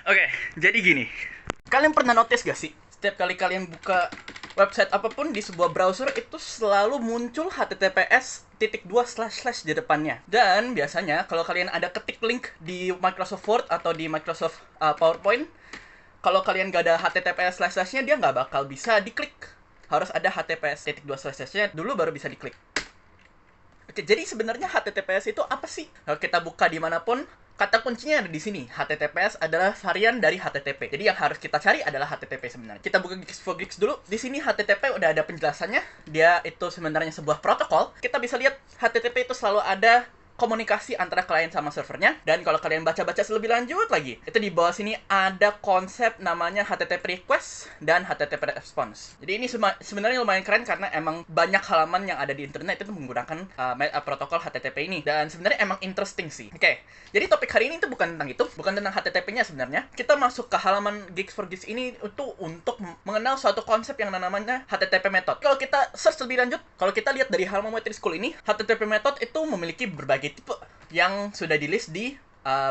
Oke, jadi gini. Kalian pernah notice gak sih? Setiap kali kalian buka website apapun di sebuah browser itu selalu muncul https:// di depannya. Dan biasanya kalau kalian ada ketik link di Microsoft Word atau di Microsoft PowerPoint, kalau kalian gak ada https://nya dia nggak bakal bisa diklik. Harus ada https://nya dulu baru bisa diklik. Oke, jadi sebenarnya HTTPS itu apa sih? Kalau kita buka dimanapun, kata kuncinya ada di sini. HTTPS adalah varian dari HTTP. Jadi yang harus kita cari adalah HTTP sebenarnya. Kita buka Geeks for Geeks dulu. Di sini HTTP udah ada penjelasannya. Dia itu sebenarnya sebuah protokol. Kita bisa lihat HTTP itu selalu ada komunikasi antara klien sama servernya. Dan kalau kalian baca-baca lebih lanjut lagi, itu di bawah sini ada konsep namanya HTTP request dan HTTP response. Jadi ini sebenarnya lumayan keren karena emang banyak halaman yang ada di internet itu menggunakan protokol HTTP ini. Dan sebenarnya emang interesting sih. Oke, jadi topik hari ini itu bukan tentang itu, bukan tentang HTTP-nya sebenarnya. Kita masuk ke halaman Geeks for Geeks ini itu untuk mengenal suatu konsep yang namanya HTTP method. Kalau kita search lebih lanjut, kalau kita lihat dari halaman Waiting School ini, HTTP method itu memiliki berbagai tipe yang sudah di list di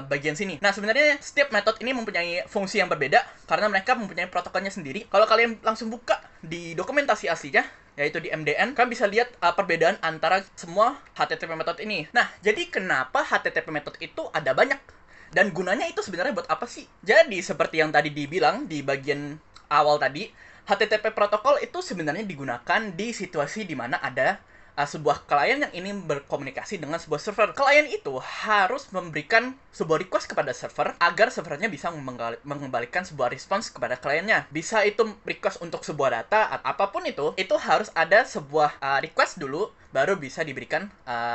bagian sini. Nah, sebenarnya setiap metode ini mempunyai fungsi yang berbeda karena mereka mempunyai protokolnya sendiri. Kalau kalian langsung buka di dokumentasi aslinya, yaitu di MDN, kalian bisa lihat perbedaan antara semua HTTP metode ini. Nah, jadi kenapa HTTP metode itu ada banyak? Dan gunanya itu sebenarnya buat apa sih? Jadi, seperti yang tadi dibilang di bagian awal tadi, HTTP protokol itu sebenarnya digunakan di situasi di mana ada sebuah klien yang ingin berkomunikasi dengan sebuah server. Klien itu harus memberikan sebuah request kepada server agar servernya bisa mengembalikan sebuah respons kepada kliennya. Bisa itu request untuk sebuah data atau apapun itu harus ada sebuah request dulu baru bisa diberikan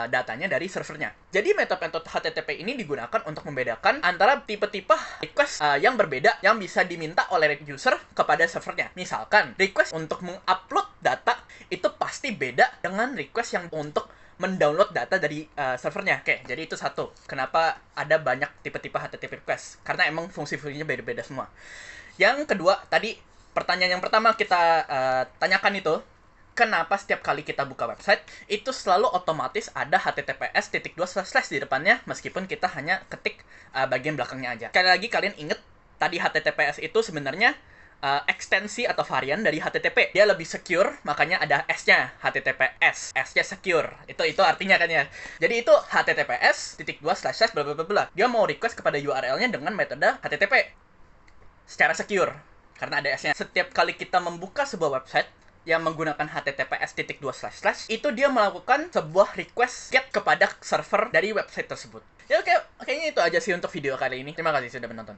datanya dari servernya. Jadi metode-metode HTTP ini digunakan untuk membedakan antara tipe-tipe request yang berbeda yang bisa diminta oleh user kepada servernya. Misalkan request untuk mengupload data itu pasti beda dengan request yang untuk mendownload data dari servernya. Oke, jadi itu satu. Kenapa ada banyak tipe-tipe HTTP request? Karena emang fungsi-fungsinya beda-beda semua. Yang kedua, tadi pertanyaan yang pertama kita tanyakan itu, kenapa setiap kali kita buka website, itu selalu otomatis ada https:// di depannya, meskipun kita hanya ketik bagian belakangnya aja. Sekali lagi, kalian inget, tadi HTTPS itu sebenarnya ekstensi atau varian dari HTTP. Dia lebih secure, makanya ada S-nya, HTTPS. S-nya secure. Itu artinya kan ya. Jadi itu https:// bla bla bla. Dia mau request kepada URL-nya dengan metode HTTP secara secure karena ada S-nya. Setiap kali kita membuka sebuah website yang menggunakan https:// itu dia melakukan sebuah request GET kepada server dari website tersebut. Ya oke, kayaknya itu aja sih untuk video kali ini. Terima kasih sudah menonton.